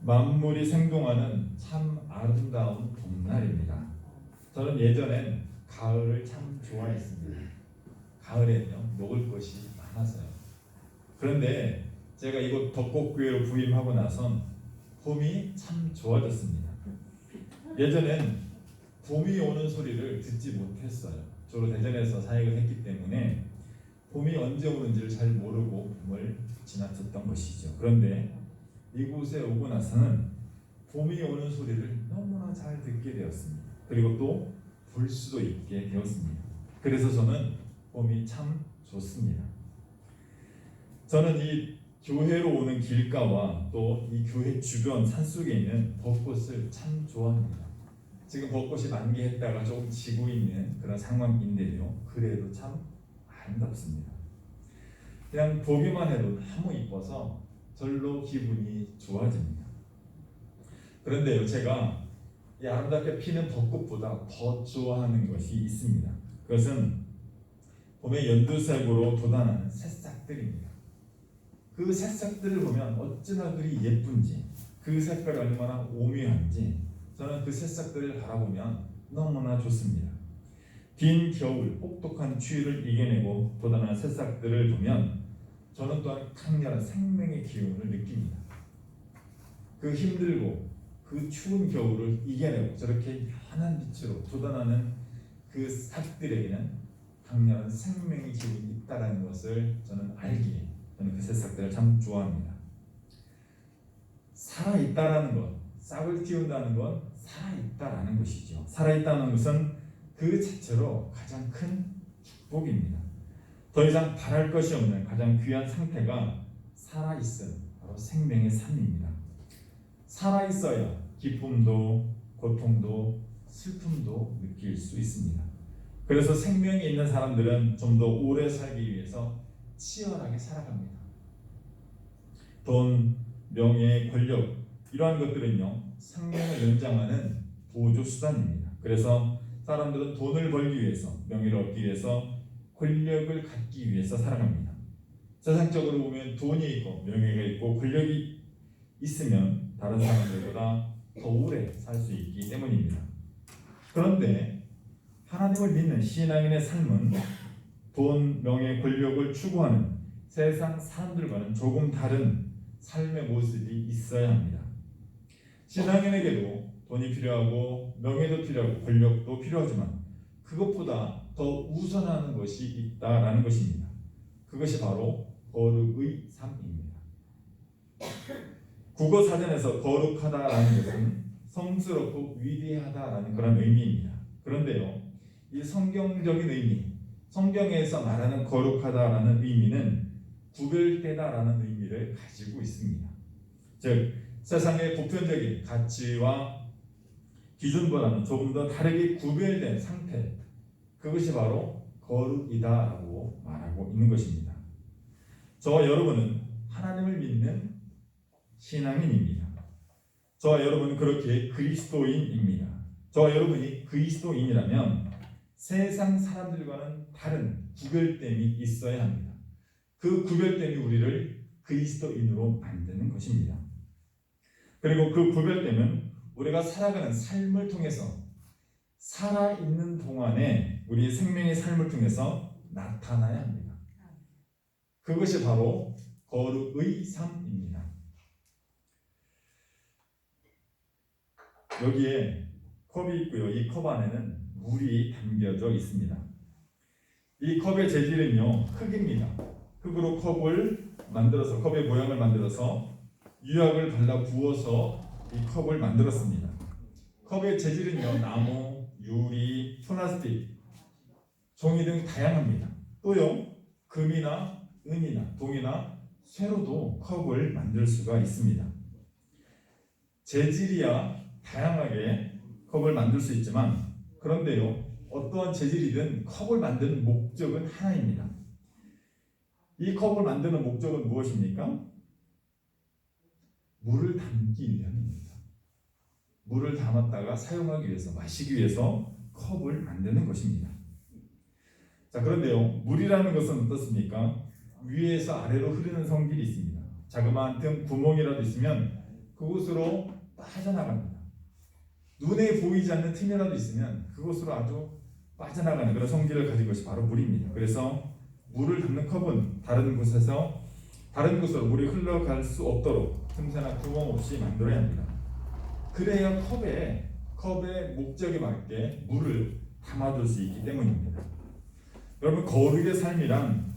만물이 생동하는 참 아름다운 봄날입니다. 저는 예전엔 가을을 참 좋아했습니다. 가을에는요, 먹을 것이 많아서요. 그런데 제가 이곳 덕곡교회로 부임하고 나선 봄이 참 좋아졌습니다. 예전엔 봄이 오는 소리를 듣지 못했어요. 주로 대전에서 사역을 했기 때문에 봄이 언제 오는지를 잘 모르고 봄을 지나쳤던 것이죠. 그런데 이곳에 오고 나서는 봄이 오는 소리를 너무나 잘 듣게 되었습니다. 그리고 또 볼 수도 있게 되었습니다. 그래서 저는 봄이 참 좋습니다. 저는 이 교회로 오는 길가와 또 이 교회 주변 산속에 있는 벚꽃을 참 좋아합니다. 지금 벚꽃이 만개했다가 조금 지고 있는 그런 상황인데요. 그래도 참 아름답습니다. 그냥 보기만 해도 너무 이뻐서 절로 기분이 좋아집니다. 그런데요, 제가 이 아름답게 피는 벚꽃보다 더 좋아하는 것이 있습니다. 그것은 봄의 연두색으로 돋아나는 새싹들입니다. 그 새싹들을 보면 어찌나 그리 예쁜지, 그 색깔이 얼마나 오묘한지 저는 그 새싹들을 바라보면 너무나 좋습니다. 긴 겨울, 혹독한 추위를 이겨내고 돋아나는 새싹들을 보면 저는 또한 강렬한 생명의 기운을 느낍니다. 그 힘들고 그 추운 겨울을 이겨내고 저렇게 환한 빛으로 돋아나는 그 싹들에게는 강렬한 생명의 기운이 있다는 것을 저는 알기에 저는 그 새싹들을 참 좋아합니다. 살아있다라는 것, 싹을 틔운다는 건 살아있다라는 것이죠. 살아있다는 것은 그 자체로 가장 큰 축복입니다. 더 이상 바랄 것이 없는 가장 귀한 상태가 살아있음, 바로 생명의 삶입니다. 살아있어야 기쁨도 고통도 슬픔도 느낄 수 있습니다. 그래서 생명이 있는 사람들은 좀 더 오래 살기 위해서 치열하게 살아갑니다. 돈, 명예, 권력 이러한 것들은요, 생명을 연장하는 보조 수단입니다. 그래서 사람들은 돈을 벌기 위해서, 명예를 얻기 위해서, 권력을 갖기 위해서 살아갑니다. 세상적으로 보면 돈이 있고 명예가 있고 권력이 있으면 다른 사람들보다 더 오래 살 수 있기 때문입니다. 그런데 하나님을 믿는 신앙인의 삶은 돈, 명예, 권력을 추구하는 세상 사람들과는 조금 다른 삶의 모습이 있어야 합니다. 신앙인에게도 돈이 필요하고 명예도 필요하고 권력도 필요하지만 그것보다 더 우선하는 것이 있다라는 것입니다. 그것이 바로 거룩의 삶입니다. 국어 사전에서 거룩하다라는 것은 성스럽고 위대하다라는 그런 의미입니다. 그런데요, 이 성경적인 의미, 성경에서 말하는 거룩하다라는 의미는 구별되다라는 의미를 가지고 있습니다. 즉, 세상의 보편적인 가치와 기준보다는 조금 더 다르게 구별된 상태, 그것이 바로 거룩이다라고 말하고 있는 것입니다. 저와 여러분은 하나님을 믿는 신앙인입니다. 저와 여러분은 그렇게 그리스도인입니다. 저와 여러분이 그리스도인이라면 세상 사람들과는 다른 구별됨이 있어야 합니다. 그 구별됨이 우리를 그리스도인으로 만드는 것입니다. 그리고 그 구별됨은 우리가 살아가는 삶을 통해서 살아있는 동안에 우리의 생명의 삶을 통해서 나타나야 합니다. 그것이 바로 거룩의 삶입니다. 여기에 컵이 있고요. 이 컵 안에는 물이 담겨져 있습니다. 이 컵의 재질은요, 흙입니다. 흙으로 컵을 만들어서, 컵의 모양을 만들어서 유약을 발라 부어서 이 컵을 만들었습니다. 컵의 재질은요, 나무, 유리, 플라스틱, 종이 등 다양합니다. 또요, 금이나 은이나 동이나 쇠로도 컵을 만들 수가 있습니다. 재질이야 다양하게 컵을 만들 수 있지만, 그런데요, 어떠한 재질이든 컵을 만드는 목적은 하나입니다. 이 컵을 만드는 목적은 무엇입니까? 물을 담기 위함입니다. 물을 담았다가 사용하기 위해서, 마시기 위해서 컵을 만드는 것입니다. 자, 그런데요, 물이라는 것은 어떻습니까? 위에서 아래로 흐르는 성질이 있습니다. 자그마한 틈 구멍이라도 있으면 그곳으로 빠져나갑니다. 눈에 보이지 않는 틈이라도 있으면 그곳으로 아주 빠져나가는 그런 성질을 가진 것이 바로 물입니다. 그래서 물을 담는 컵은 다른 곳으로 물이 흘러갈 수 없도록 틈새나 구멍 없이 만들어야 합니다. 그래야 컵의 목적에 맞게 물을 담아둘 수 있기 때문입니다. 여러분, 거룩의 삶이란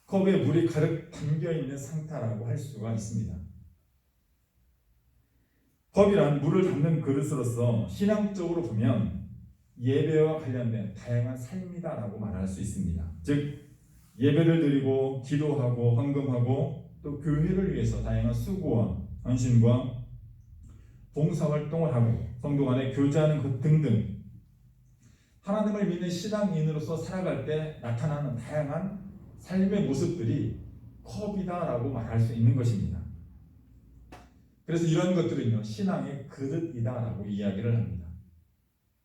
컵에 물이 가득 담겨있는 상태라고 할 수가 있습니다. 컵이란 물을 담는 그릇으로서 신앙적으로 보면 예배와 관련된 다양한 삶이다라고 말할 수 있습니다. 즉 예배를 드리고 기도하고 헌금하고 또 교회를 위해서 다양한 수고와 헌신과 봉사활동을 하고 성도 간에 교제하는 것 등등 하나님을 믿는 신앙인으로서 살아갈 때 나타나는 다양한 삶의 모습들이 컵이다라고 말할 수 있는 것입니다. 그래서 이런 것들은요, 신앙의 그릇이다라고 이야기를 합니다.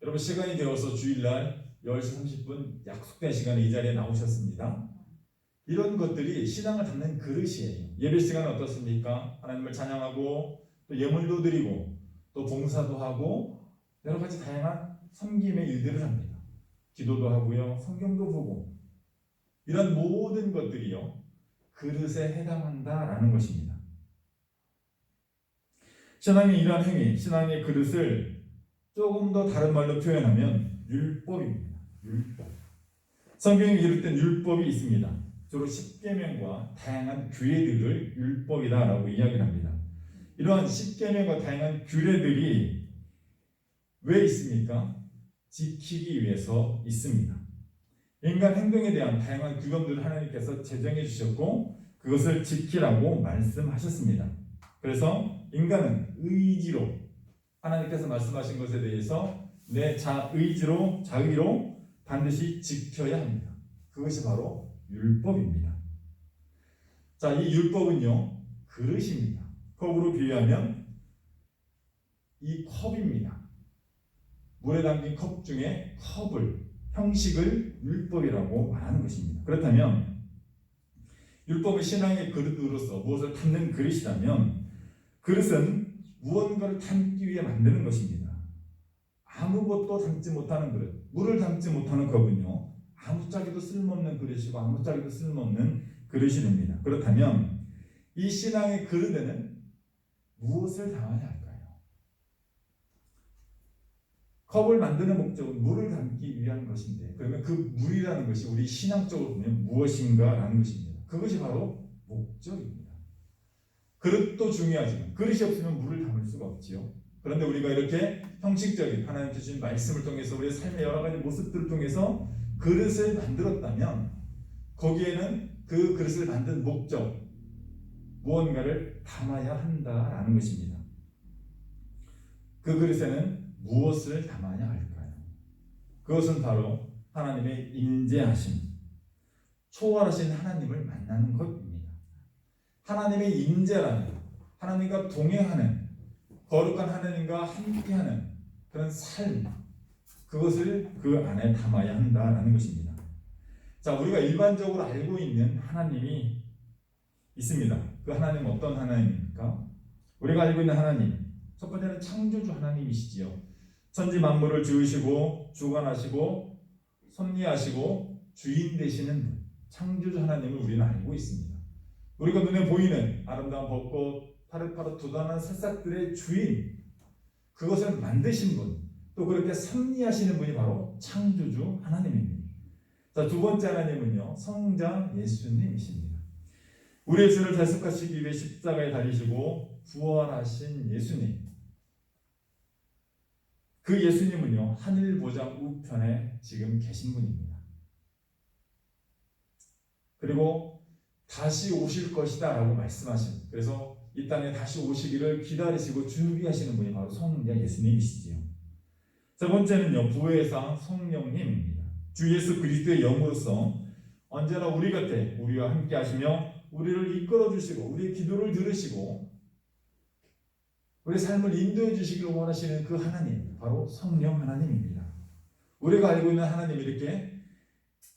여러분, 시간이 되어서 주일날 10시 30분 약속된 시간에 이 자리에 나오셨습니다. 이런 것들이 신앙을 담는 그릇이에요. 예배 시간은 어떻습니까? 하나님을 찬양하고 또 예물도 드리고 또 봉사도 하고 여러 가지 다양한 섬김의 일들을 합니다. 기도도 하고요, 성경도 보고 이런 모든 것들이요, 그릇에 해당한다라는 것입니다. 신앙의 이러한 행위, 신앙의 그릇을 조금 더 다른 말로 표현하면 율법입니다. 율법. 성경에 기록된 율법이 있습니다. 주로 십계명과 다양한 규례들을 율법이다라고 이야기를 합니다. 이러한 십계명과 다양한 규례들이 왜 있습니까? 지키기 위해서 있습니다. 인간 행동에 대한 다양한 규범들을 하나님께서 제정해 주셨고 그것을 지키라고 말씀하셨습니다. 그래서 인간은 의지로 하나님께서 말씀하신 것에 대해서 내 자의로 반드시 지켜야 합니다. 그것이 바로 율법입니다. 자, 이 율법은요, 그릇입니다. 컵으로 비유하면 이 컵입니다. 물에 담긴 컵 중에 형식을 율법이라고 말하는 것입니다. 그렇다면 율법은 신앙의 그릇으로서 무엇을 담는 그릇이라면 그릇은 무언가를 담기 위해 만드는 것입니다. 아무것도 담지 못하는 그릇, 물을 담지 못하는 컵은요, 아무짝에도 쓸모없는 그릇이고 아무짝에도 쓸모없는 그릇이 됩니다. 그렇다면 이 신앙의 그릇에는 무엇을 담아야 할까요? 컵을 만드는 목적은 물을 담기 위한 것인데 그러면 그 물이라는 것이 우리 신앙적으로 보면 무엇인가라는 것입니다. 그것이 바로 목적입니다. 그릇도 중요하지만 그릇이 없으면 물을 담을 수가 없지요. 그런데 우리가 이렇게 형식적인 하나님께서 주신 말씀을 통해서 우리의 삶의 여러 가지 모습들을 통해서 그릇을 만들었다면 거기에는 그 그릇을 만든 목적, 무언가를 담아야 한다라는 것입니다. 그 그릇에는 무엇을 담아야 할까요? 그것은 바로 하나님의 인재하심, 초월하신 하나님을 만나는 것입니다. 하나님의 인재라는 하나님과 동행하는 거룩한 하나님과 함께하는 그런 삶, 그것을 그 안에 담아야 한다라는 것입니다. 자, 우리가 일반적으로 알고 있는 하나님이 있습니다. 그 하나님은 어떤 하나님입니까? 우리가 알고 있는 하나님, 첫 번째는 창조주 하나님이시지요. 천지 만물을 지으시고 주관하시고 섭리하시고 주인 되시는 분, 창조주 하나님을 우리는 알고 있습니다. 우리가 눈에 보이는 아름다운 벚꽃, 파릇파릇 돋아난 새싹들의 주인, 그것을 만드신 분, 또 그렇게 섭리하시는 분이 바로 창조주 하나님입니다. 자, 두 번째 하나님은요, 성자 예수님이십니다. 우리의 죄를 대속하시기 위해 십자가에 달리시고 부활하신 예수님, 그 예수님은요, 하늘 보좌 우편에 지금 계신 분입니다. 그리고 다시 오실 것이다 라고 말씀하신, 그래서 이 땅에 다시 오시기를 기다리시고 준비하시는 분이 바로 성자 예수님이시지요. 세 번째는요, 보혜사 성령님입니다. 주 예수 그리스도의 영으로서 언제나 우리 곁에 우리와 함께 하시며 우리를 이끌어 주시고 우리의 기도를 들으시고 우리의 삶을 인도해 주시기를 원하시는 그 하나님, 바로 성령 하나님입니다. 우리가 알고 있는 하나님, 이렇게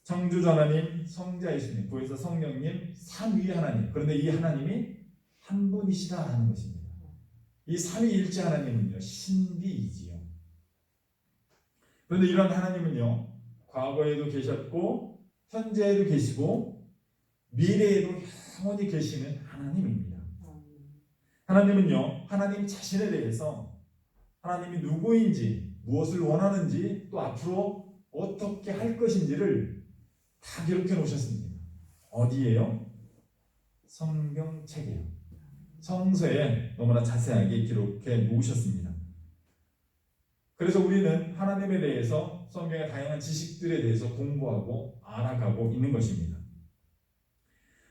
창조주 하나님, 성자 예수님, 보혜사 성령님, 삼위 하나님, 그런데 이 하나님이 한 분이시다라는 것입니다. 이 삼위일체 하나님은요 신비이지요. 그런데 이런 하나님은요 과거에도 계셨고 현재에도 계시고 미래에도 영원히 계시는 하나님입니다. 하나님은요 하나님 자신에 대해서 하나님이 누구인지 무엇을 원하는지 또 앞으로 어떻게 할 것인지를 다 기록해 놓으셨습니다. 어디에요? 성경책이에요. 성서에 너무나 자세하게 기록해 놓으셨습니다. 그래서 우리는 하나님에 대해서 성경의 다양한 지식들에 대해서 공부하고 알아가고 있는 것입니다.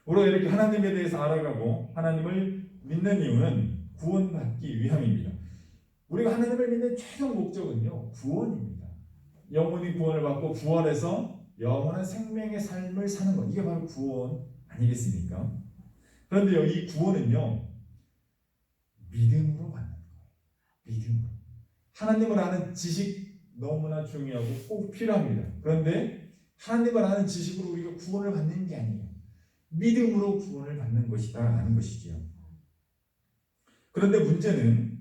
우리가 이렇게 하나님에 대해서 알아가고 하나님을 믿는 이유는 구원받기 위함입니다. 우리가 하나님을 믿는 최종 목적은요 구원입니다. 영혼이 구원을 받고 부활해서 영원한 생명의 삶을 사는 것, 이게 바로 구원 아니겠습니까? 그런데요 이 구원은요 믿음으로 받는 거예요. 믿음으로. 하나님을 아는 지식 너무나 중요하고 꼭 필요합니다. 그런데 하나님을 아는 지식으로 우리가 구원을 받는 게 아니에요. 믿음으로 구원을 받는 것이다 라는 것이지요. 그런데 문제는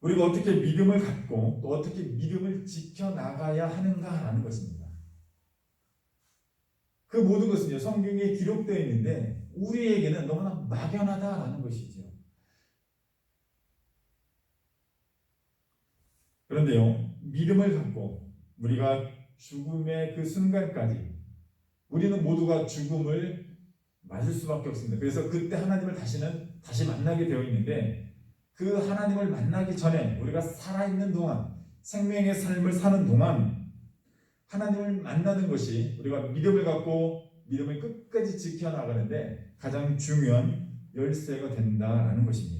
우리가 어떻게 믿음을 갖고 또 어떻게 믿음을 지켜나가야 하는가라는 것입니다. 그 모든 것은요 성경에 기록되어 있는데 우리에게는 너무나 막연하다라는 것이죠. 그런데요 믿음을 갖고 우리가 죽음의 그 순간까지 우리는 모두가 죽음을 맞을 수밖에 없습니다. 그래서 그때 하나님을 다시 만나게 되어 있는데 그 하나님을 만나기 전에 우리가 살아있는 동안 생명의 삶을 사는 동안 하나님을 만나는 것이 우리가 믿음을 갖고 믿음을 끝까지 지켜나가는데 가장 중요한 열쇠가 된다라는 것입니다.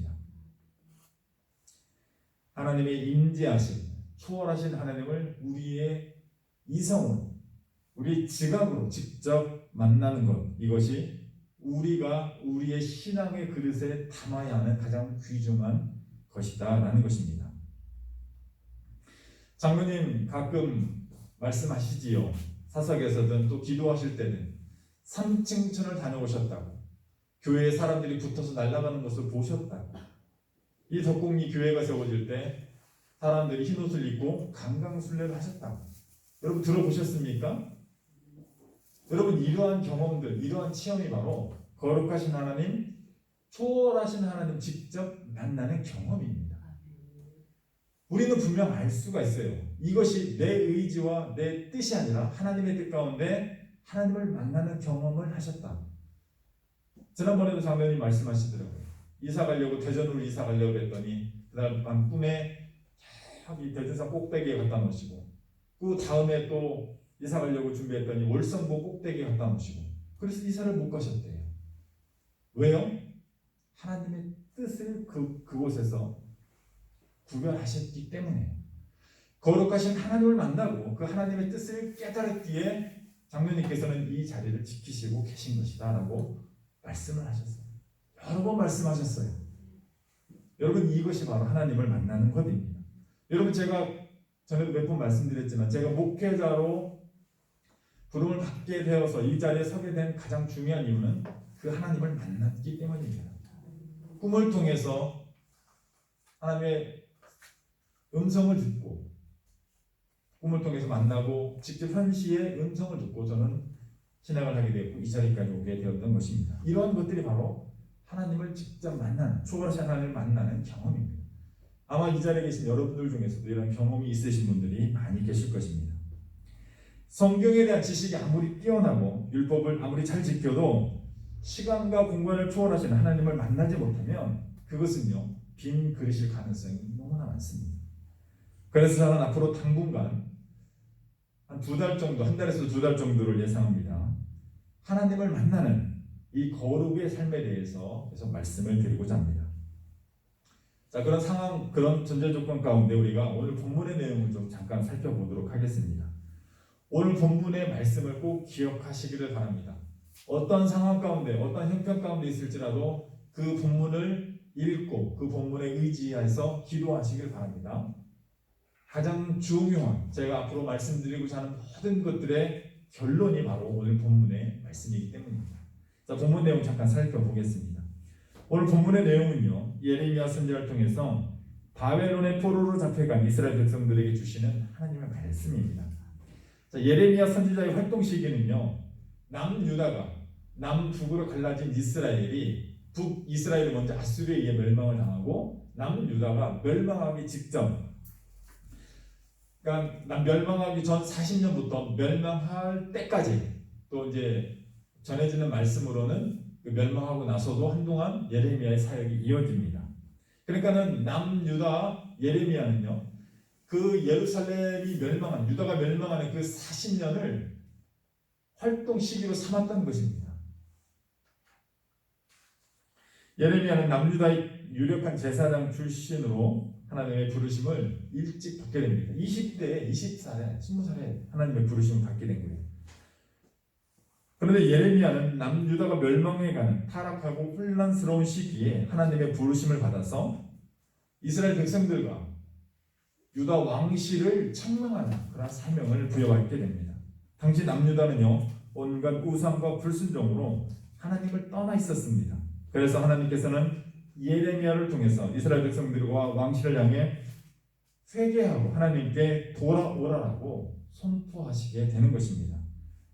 하나님의 임재하신 초월하신 하나님을 우리의 이성으로 우리의 지각으로 직접 만나는 것, 이것이 우리가 우리의 신앙의 그릇에 담아야 하는 가장 귀중한 것이다 라는 것입니다. 장로님 가끔 말씀하시지요. 사석에서든 또 기도하실 때는 3층천을 다녀오셨다고, 교회에 사람들이 붙어서 날아가는 것을 보셨다고, 이 덕공리 교회가 세워질 때 사람들이 흰옷을 입고 강강술래를 하셨다고 여러분 들어보셨습니까? 여러분 이러한 경험들, 이러한 체험이 바로 거룩하신 하나님, 초월하신 하나님 직접 만나는 경험입니다. 우리는 분명 알 수가 있어요. 이것이 내 의지와 내 뜻이 아니라 하나님의 뜻 가운데 하나님을 만나는 경험을 하셨다. 지난번에도 장로님 말씀하시더라고요. 이사 가려고 대전으로 이사 가려고 했더니 그날 밤 꿈에 저기 대전산 꼭대기에 갖다 놓으시고, 그 다음에 또 이사 가려고 준비했더니 월성보 꼭대기에 갖다 놓으시고, 그래서 이사를 못 가셨대요. 왜요? 하나님의 뜻을 그곳에서 구별하셨기 때문에. 거룩하신 하나님을 만나고 그 하나님의 뜻을 깨달았기에 장로님께서는 이 자리를 지키시고 계신 것이다 라고 말씀을 하셨어요. 여러 번 말씀하셨어요. 여러분 이것이 바로 하나님을 만나는 것입니다. 여러분 제가 전에도 몇 번 말씀드렸지만 제가 목회자로 부름을 받게 되어서 이 자리에 서게 된 가장 중요한 이유는 그 하나님을 만났기 때문입니다. 꿈을 통해서 하나님의 음성을 듣고, 꿈을 통해서 만나고 직접 현시의 음성을 듣고 저는 신앙을 하게 되었고 이 자리까지 오게 되었던 것입니다. 이러한 것들이 바로 하나님을 직접 만나는, 초월하신 하나님을 만나는 경험입니다. 아마 이 자리에 계신 여러분들 중에서도 이런 경험이 있으신 분들이 많이 계실 것입니다. 성경에 대한 지식이 아무리 뛰어나고 율법을 아무리 잘 지켜도 시간과 공간을 초월하신 하나님을 만나지 못하면 그것은요 빈 그릇일 가능성이 너무나 많습니다. 그래서 저는 앞으로 당분간 한 2달 정도, 한 달에서 2달 정도를 예상합니다. 하나님을 만나는 이 거룩의 삶에 대해서 계속 말씀을 드리고자 합니다. 자, 그런 상황, 그런 전제 조건 가운데 우리가 오늘 본문의 내용을 좀 잠깐 살펴보도록 하겠습니다. 오늘 본문의 말씀을 꼭 기억하시기를 바랍니다. 어떤 상황 가운데, 어떤 형편 가운데 있을지라도 그 본문을 읽고 그 본문에 의지해서 기도하시길 바랍니다. 가장 중요한, 제가 앞으로 말씀드리고자 하는 모든 것들의 결론이 바로 오늘 본문의 말씀이기 때문입니다. 자, 본문 내용 잠깐 살펴보겠습니다. 오늘 본문의 내용은요, 예레미야 선지자를 통해서 바벨론의 포로로 잡혀간 이스라엘 백성들에게 주시는 하나님의 말씀입니다. 자, 예레미야 선지자의 활동 시기는요, 남유다가 남북으로 갈라진 이스라엘이 북이스라엘이 먼저 아수르에 의해 멸망을 당하고 남유다가 멸망하기 직전, 그러니까 멸망하기 전 40년부터 멸망할 때까지, 또 이제 전해지는 말씀으로는 그 멸망하고 나서도 한동안 예레미야의 사역이 이어집니다. 그러니까는 남유다 예레미야는요, 그 예루살렘이 멸망한, 유다가 멸망하는 그 40년을 활동 시기로 삼았던 것입니다. 예레미야는 남유다의 유력한 제사장 출신으로 하나님의 부르심을 일찍 받게 됩니다. 20대에, 20살에, 20살에 하나님의 부르심을 받게 된 거예요. 그런데 예레미야는 남유다가 멸망해가는 타락하고 혼란스러운 시기에 하나님의 부르심을 받아서 이스라엘 백성들과 유다 왕실을 책망하는 그런 사명을 부여받게 됩니다. 당시 남유다는요, 온갖 우상과 불순종으로 하나님을 떠나 있었습니다. 그래서 하나님께서는 예레미야를 통해서 이스라엘 백성들과 왕실을 향해 회개하고 하나님께 돌아오라라고 선포하시게 되는 것입니다.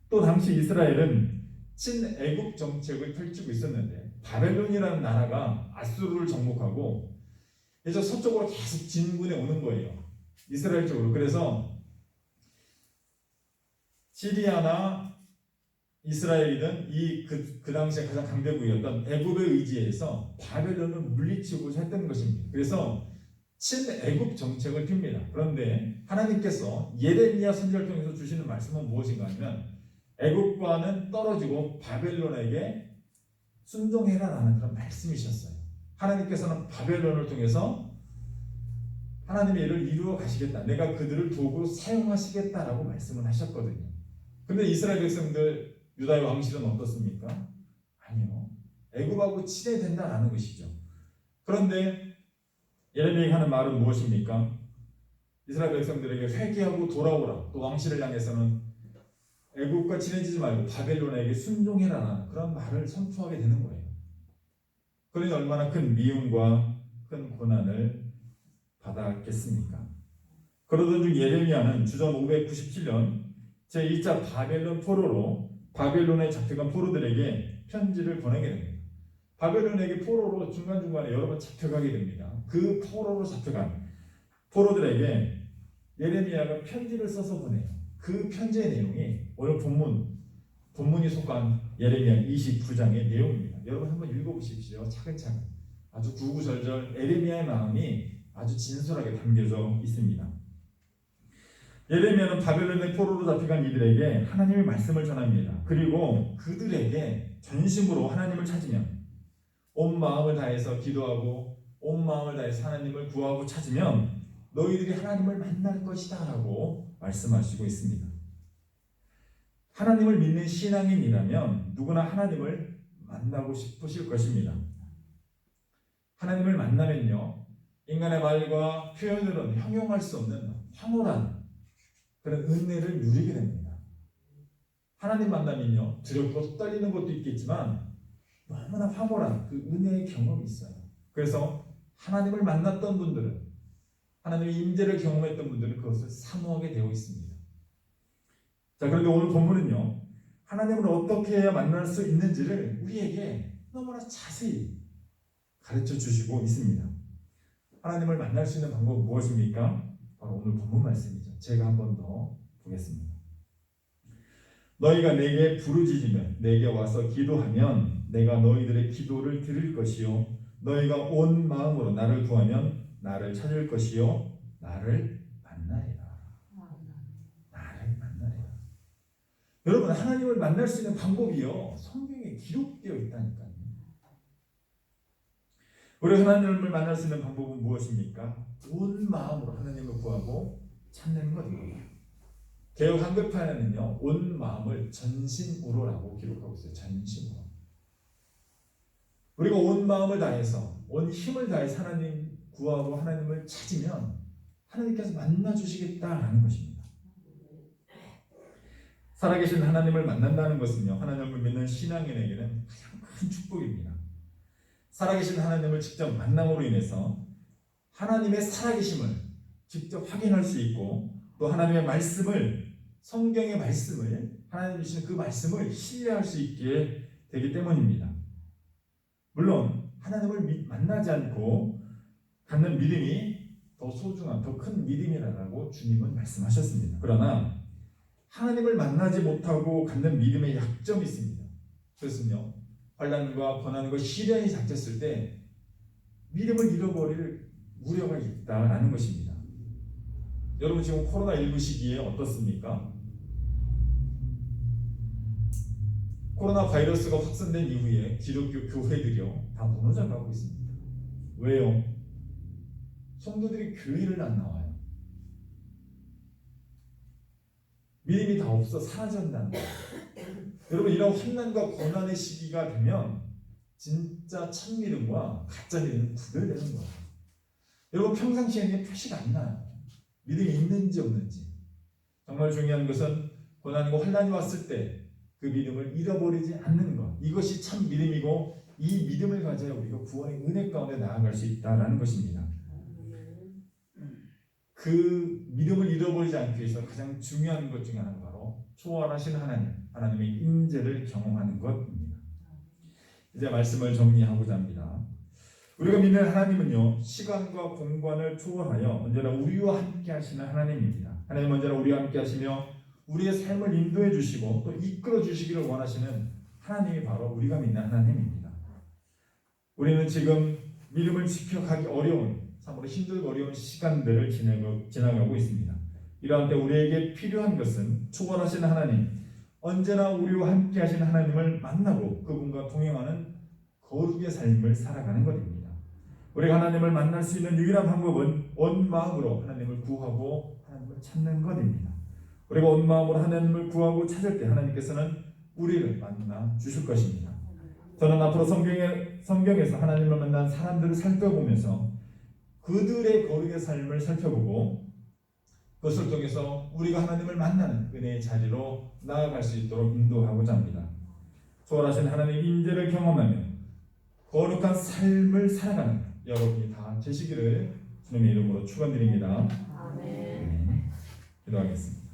또 당시 이스라엘은 친애국 정책을 펼치고 있었는데 바벨론이라는 나라가 아수르를 정복하고 이제 서쪽으로 계속 진군해 오는 거예요. 이스라엘 쪽으로. 그래서 시리아나 이스라엘이든 그 당시에 가장 강대국이었던 애굽의 의지에서 바벨론을 물리치고자 했던 것입니다. 그래서 친애굽 정책을 핍니다. 그런데 하나님께서 예레미야 선지자를 통해서 주시는 말씀은 무엇인가 하면 애굽과는 떨어지고 바벨론에게 순종해라라는 그런 말씀이셨어요. 하나님께서는 바벨론을 통해서 하나님의 일을 이루어 가시겠다. 내가 그들을 도구로 사용하시겠다라고 말씀을 하셨거든요. 근데 이스라엘 백성들, 유다의 왕실은 어떻습니까? 아니요. 애굽하고 친해된다라는 것이죠. 그런데 예레미야가 하는 말은 무엇입니까? 이스라엘 백성들에게 회개하고 돌아오라. 또 왕실을 향해서는 애굽과 친해지지 말고 바벨론에게 순종해라라는 그런 말을 선포하게 되는 거예요. 그러니 얼마나 큰 미움과 큰 고난을 받았겠습니까? 그러던 중 예레미야는 주전 597년 제2차 바벨론 포로로 바벨론에 잡혀간 포로들에게 편지를 보내게 됩니다. 바벨론에게 포로로 중간중간에 여러 번 잡혀가게 됩니다. 그 포로로 잡혀간 포로들에게 예레미야가 편지를 써서 보내요. 그 편지의 내용이 오늘 본문이 속한 예레미야 29장의 내용입니다. 여러분 한번 읽어보십시오. 차근차근. 아주 구구절절 예레미야의 마음이 아주 진솔하게 담겨져 있습니다. 예레미야는 바벨론의 포로로 잡혀간 이들에게 하나님의 말씀을 전합니다. 그리고 그들에게 전심으로 하나님을 찾으면, 온 마음을 다해서 기도하고 온 마음을 다해서 하나님을 구하고 찾으면 너희들이 하나님을 만날 것이다 라고 말씀하시고 있습니다. 하나님을 믿는 신앙인이라면 누구나 하나님을 만나고 싶으실 것입니다. 하나님을 만나면요, 인간의 말과 표현으로는 형용할 수 없는 황홀한 그런 은혜를 누리게 됩니다. 하나님 만나면요, 두렵고 떨리는 것도 있겠지만 너무나 황홀한 그 은혜의 경험이 있어요. 그래서 하나님을 만났던 분들은, 하나님의 임재를 경험했던 분들은 그것을 사모하게 되어 있습니다. 자, 그런데 오늘 본문은요, 하나님을 어떻게 해야 만날 수 있는지를 우리에게 너무나 자세히 가르쳐 주시고 있습니다. 하나님을 만날 수 있는 방법은 무엇입니까? 바로 오늘 본문 말씀이죠. 제가 한 번 더 보겠습니다. 너희가 내게 부르짖으면, 내게 와서 기도하면 내가 너희들의 기도를 들을 것이요, 너희가 온 마음으로 나를 구하면 나를 찾을 것이요, 나를 만나리라. 나를 만나리라. 여러분, 하나님을 만날 수 있는 방법이요, 성경에 기록되어 있다니까요. 우리 하나님을 만날 수 있는 방법은 무엇입니까? 온 마음으로 하나님을 구하고 찾는 것입니다. 개역 한글판에는요, 온 마음을 전심으로라고 기록하고 있어요. 전심으로. 우리가 온 마음을 다해서, 온 힘을 다해서 하나님 구하고 하나님을 찾으면 하나님께서 만나주시겠다라는 것입니다. 살아계신 하나님을 만난다는 것은요, 하나님을 믿는 신앙인에게는 가장 큰 축복입니다. 살아계신 하나님을 직접 만남으로 인해서 하나님의 살아계심을 직접 확인할 수 있고 또 하나님의 말씀을 성경의 말씀을 하나님 주시는 그 말씀을 신뢰할 수 있게 되기 때문입니다. 물론 하나님을 만나지 않고 갖는 믿음이 더 소중한 더 큰 믿음이라고 주님은 말씀하셨습니다. 그러나 하나님을 만나지 못하고 갖는 믿음의 약점이 있습니다. 그것은요, 환난과 고난과 시련이 닥쳤을 때 믿음을 잃어버릴 우려가 있다라는 것입니다. 여러분 지금 코로나19 시기에 어떻습니까? 코로나 바이러스가 확산된 이후에 기독교 교회들이요 다 무너져가고 있습니다. 왜요? 성도들이 교회를 안 나와요. 믿음이 다 없어 사라진다는 거예요. 여러분 이런 환난과 고난의 시기가 되면 진짜 참믿음과 가짜 믿음이 구별되는 거예요. 여러분 평상시에는 표시가 안 나요. 믿음이 있는지 없는지. 정말 중요한 것은 고난과 환난이 왔을 때 그 믿음을 잃어버리지 않는 것. 이것이 참 믿음이고 이 믿음을 가져야 우리가 구원의 은혜 가운데 나아갈 수 있다는 것입니다. 그 믿음을 잃어버리지 않기 위해서 가장 중요한 것 중에 하나가 바로 초월하신 하나님의 인재를 경험하는 것입니다. 이제 말씀을 정리하고자 합니다. 우리가 믿는 하나님은요 시간과 공간을 초월하여 언제나 우리와 함께 하시는 하나님입니다. 하나님은 언제나 우리와 함께 하시며 우리의 삶을 인도해 주시고 또 이끌어 주시기를 원하시는 하나님이 바로 우리가 믿는 하나님입니다. 우리는 지금 믿음을 지켜가기 어려운 참으로 힘들고 어려운 시간들을 지나가고 있습니다. 이러한 때 우리에게 필요한 것은 초월하신 하나님, 언제나 우리와 함께 하시는 하나님을 만나고 그분과 동행하는 거룩의 삶을 살아가는 것입니다. 우리가 하나님을 만날 수 있는 유일한 방법은 온 마음으로 하나님을 구하고 하나님을 찾는 것입니다. 우리가 온 마음으로 하나님을 구하고 찾을 때 하나님께서는 우리를 만나 주실 것입니다. 저는 앞으로 성경에서 하나님을 만난 사람들을 살펴보면서 그들의 거룩의 삶을 살펴보고 그것을 통해서 우리가 하나님을 만나는 은혜의 자리로 나아갈 수 있도록 인도하고자 합니다. 초월하신 하나님의 인재를 경험하며 거룩한 삶을 살아가는 여러분이 다 되시기를 주님의 이름으로 축원드립니다. 아멘. 네, 기도하겠습니다.